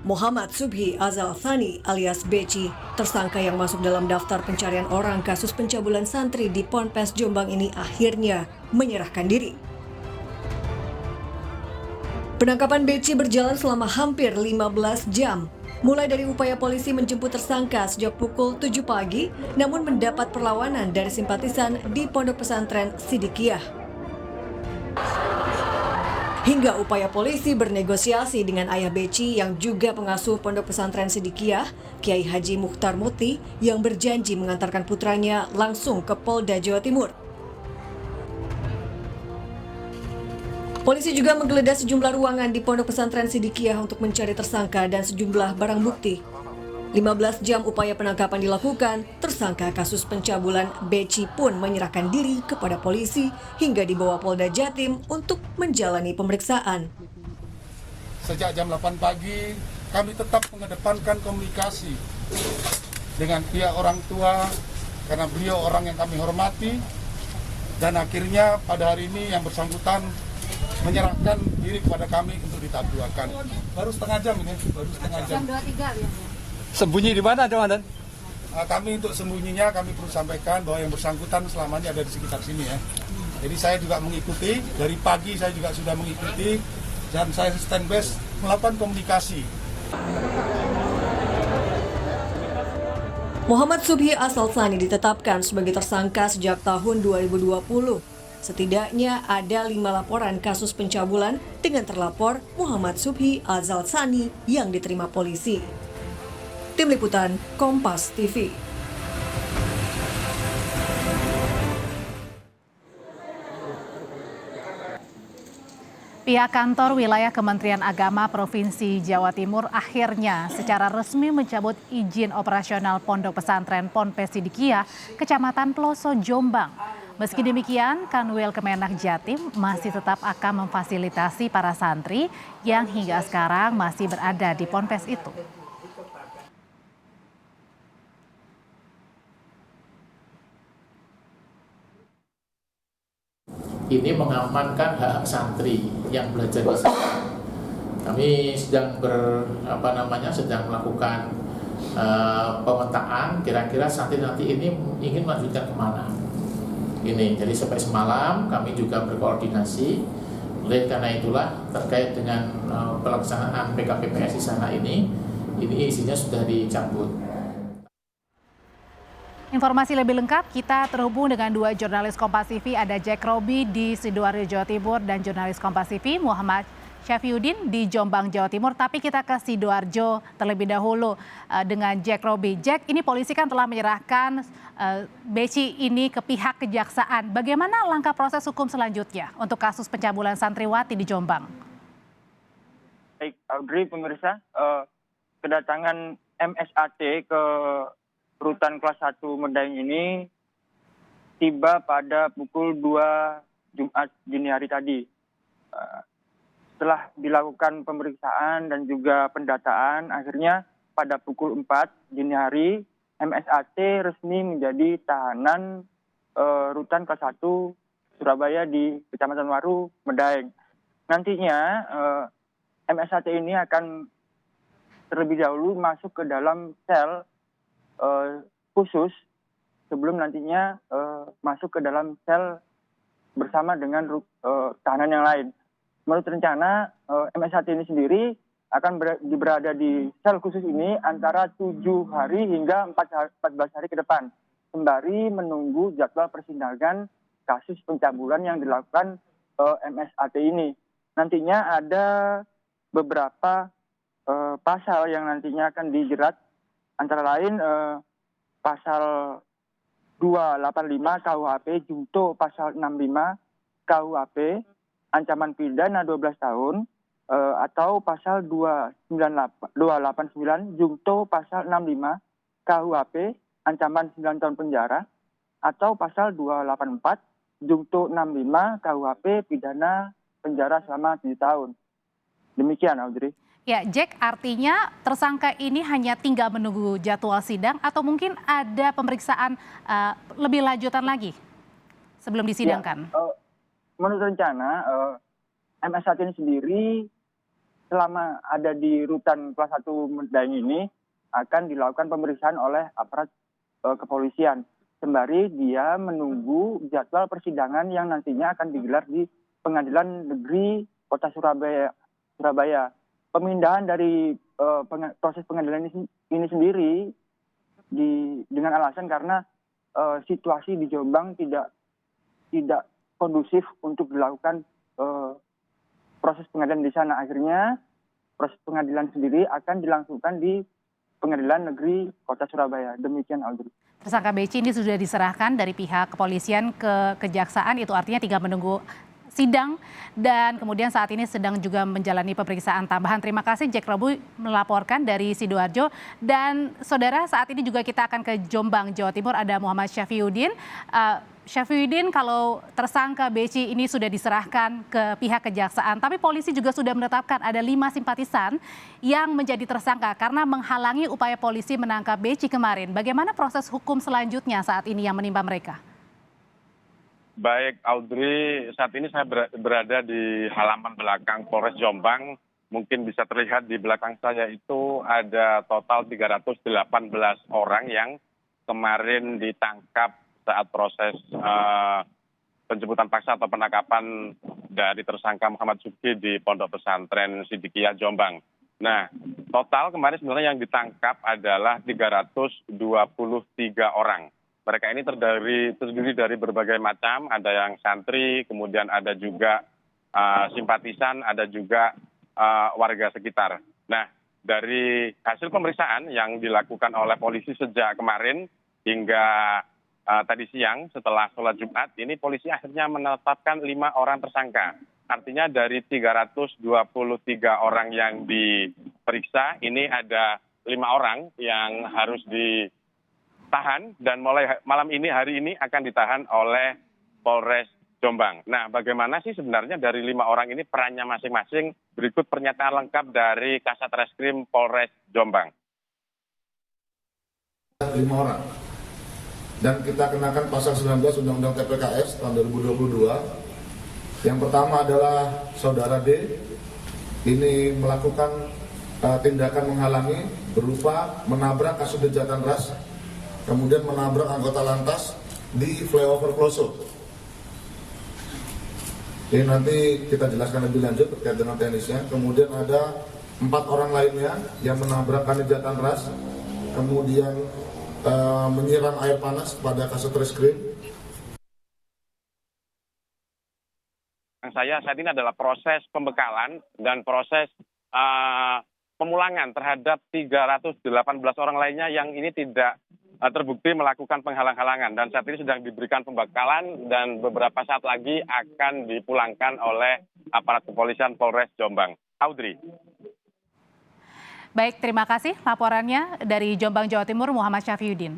Muhammad Subhi Azal Thani alias Beci, tersangka yang masuk dalam daftar pencarian orang kasus pencabulan santri di Ponpes Jombang ini akhirnya menyerahkan diri. Penangkapan Beci berjalan selama hampir 15 jam. Mulai dari upaya polisi menjemput tersangka sejak pukul 7 pagi, namun mendapat perlawanan dari simpatisan di Pondok Pesantren Sidikiyah. Hingga upaya polisi bernegosiasi dengan ayah Beci yang juga pengasuh Pondok Pesantren Sidikiyah, Kiai Haji Mukhtar Muti, yang berjanji mengantarkan putranya langsung ke Polda Jawa Timur. Polisi juga menggeledah sejumlah ruangan di Pondok Pesantren Sidikiyah untuk mencari tersangka dan sejumlah barang bukti. 15 jam upaya penangkapan dilakukan, tersangka kasus pencabulan Beci pun menyerahkan diri kepada polisi hingga dibawa Polda Jatim untuk menjalani pemeriksaan. Sejak jam 8 pagi, kami tetap mengedepankan komunikasi dengan pihak orang tua karena beliau orang yang kami hormati, dan akhirnya pada hari ini yang bersangkutan menyerahkan diri kepada kami untuk ditadbiakan. Baru setengah jam ini, baru setengah jam. Jam 23 ya. Sembunyi di mana, Komandan? Kami untuk sembunyinya kami perlu sampaikan bahwa yang bersangkutan selama ini ada di sekitar sini ya. Jadi saya juga mengikuti, dari pagi saya juga sudah mengikuti dan saya standby melakukan komunikasi. Muhammad Subhi Azal Thani ditetapkan sebagai tersangka sejak tahun 2020. Setidaknya ada 5 laporan kasus pencabulan dengan terlapor Muhammad Subhi Azal Thani yang diterima polisi. Tim Liputan Kompas TV. Pihak kantor wilayah Kementerian Agama Provinsi Jawa Timur akhirnya secara resmi mencabut izin operasional Pondok Pesantren Ponpes Sidikiyah, Kecamatan Ploso, Jombang. Meski demikian, Kanwil Kemenak Jatim masih tetap akan memfasilitasi para santri yang hingga sekarang masih berada di ponpes itu. Ini mengamankan hak santri yang belajar di sana. Kami sedang sedang melakukan pemetaan kira-kira santri nanti ini ingin melanjutkan kemana. Ini jadi sampai semalam kami juga berkoordinasi. Oleh karena itulah terkait dengan pelaksanaan PKPPS di sana ini isinya sudah dicabut. Informasi lebih lengkap kita terhubung dengan 2 jurnalis Kompas TV, ada Jack Robi di Sidoarjo, Jawa Timur, dan jurnalis Kompas TV Muhammad Syafiuddin di Jombang, Jawa Timur. Tapi kita ke Sidoarjo terlebih dahulu dengan Jack Robi. Jack, ini polisi kan telah menyerahkan Beci ini ke pihak kejaksaan. Bagaimana langkah proses hukum selanjutnya untuk kasus pencabulan santriwati di Jombang? Baik, Audrey, pemirsa, kedatangan MSAT ke Rutan kelas 1 Medaeng ini tiba pada pukul 2 Jumat dini hari tadi. Setelah dilakukan pemeriksaan dan juga pendataan, akhirnya pada pukul 4 dini hari MSAT resmi menjadi tahanan Rutan kelas 1 Surabaya di Kecamatan Waru, Medaeng. Nantinya MSAT ini akan terlebih dahulu masuk ke dalam sel khusus sebelum nantinya masuk ke dalam sel bersama dengan tahanan yang lain. Menurut rencana, MSAT ini sendiri akan berada di sel khusus ini antara 7 hari hingga 14 hari ke depan, sembari menunggu jadwal persidangan kasus pencabulan yang dilakukan MSAT ini. Nantinya ada beberapa pasal yang nantinya akan dijerat, antara lain pasal 285 KUHP junto pasal 65 KUHP ancaman pidana 12 tahun atau pasal 289 junto pasal 65 KUHP ancaman 9 tahun penjara atau pasal 284 junto 65 KUHP pidana penjara selama 7 tahun. Demikian, Audrey. Ya, Jack, artinya tersangka ini hanya tinggal menunggu jadwal sidang atau mungkin ada pemeriksaan lebih lanjutan lagi sebelum disidangkan? Ya, menurut rencana, MSAT ini sendiri selama ada di rutan kelas 1 Medaeng ini akan dilakukan pemeriksaan oleh aparat kepolisian. Sembari dia menunggu jadwal persidangan yang nantinya akan digelar di Pengadilan Negeri Kota Surabaya. Pemindahan dari proses pengadilan ini sendiri dengan alasan karena situasi di Jombang tidak kondusif untuk dilakukan proses pengadilan di sana. Akhirnya proses pengadilan sendiri akan dilangsungkan di Pengadilan Negeri Kota Surabaya. Demikian, Audrey. Tersangka BC ini sudah diserahkan dari pihak kepolisian ke kejaksaan, itu artinya tinggal menunggu sidang dan kemudian saat ini sedang juga menjalani pemeriksaan tambahan. Terima kasih Jack Roby melaporkan dari Sidoarjo. Dan saudara, saat ini juga kita akan ke Jombang, Jawa Timur, ada Muhammad Syafiyuddin. Syafiyuddin, kalau tersangka BC ini sudah diserahkan ke pihak kejaksaan, tapi polisi juga sudah menetapkan ada 5 simpatisan yang menjadi tersangka karena menghalangi upaya polisi menangkap BC kemarin. Bagaimana proses hukum selanjutnya saat ini yang menimpa mereka? Baik, Audrey, saat ini saya berada di halaman belakang Polres Jombang. Mungkin bisa terlihat di belakang saya itu ada total 318 orang yang kemarin ditangkap saat proses penjemputan paksa atau penangkapan dari tersangka Muhammad Subki di Pondok Pesantren Sidikiyah Jombang. Nah, total kemarin sebenarnya yang ditangkap adalah 323 orang. Mereka ini terdiri dari berbagai macam, ada yang santri, kemudian ada juga simpatisan, ada juga warga sekitar. Nah, dari hasil pemeriksaan yang dilakukan oleh polisi sejak kemarin hingga tadi siang setelah sholat Jumat, ini polisi akhirnya menetapkan 5 orang tersangka. Artinya dari 323 orang yang diperiksa, ini ada 5 orang yang harus ditahan dan mulai malam ini, hari ini akan ditahan oleh Polres Jombang. Nah, bagaimana sih sebenarnya dari 5 orang ini perannya masing-masing? Berikut pernyataan lengkap dari Kasat Reskrim Polres Jombang. 5 orang. Dan kita kenakan pasal 19 Undang-Undang TPKS tahun 2022. Yang pertama adalah saudara D ini melakukan tindakan menghalangi berupa menabrak Kasubdit Jatanras, kemudian menabrak anggota lantas di flyover Peloso. Ini nanti kita jelaskan lebih lanjut terkait dengan teknisnya. Kemudian ada 4 orang lainnya yang menabrak Kanit Jatanras, kemudian menyiram air panas kepada Kasat Reskrim. Saya saat ini adalah proses pembekalan dan proses pemulangan terhadap 318 orang lainnya yang ini tidak terbukti melakukan penghalang-halangan. Dan saat ini sedang diberikan pembekalan dan beberapa saat lagi akan dipulangkan oleh aparat kepolisian Polres Jombang. Audrey. Baik, terima kasih laporannya dari Jombang, Jawa Timur, Muhammad Syafiyuddin.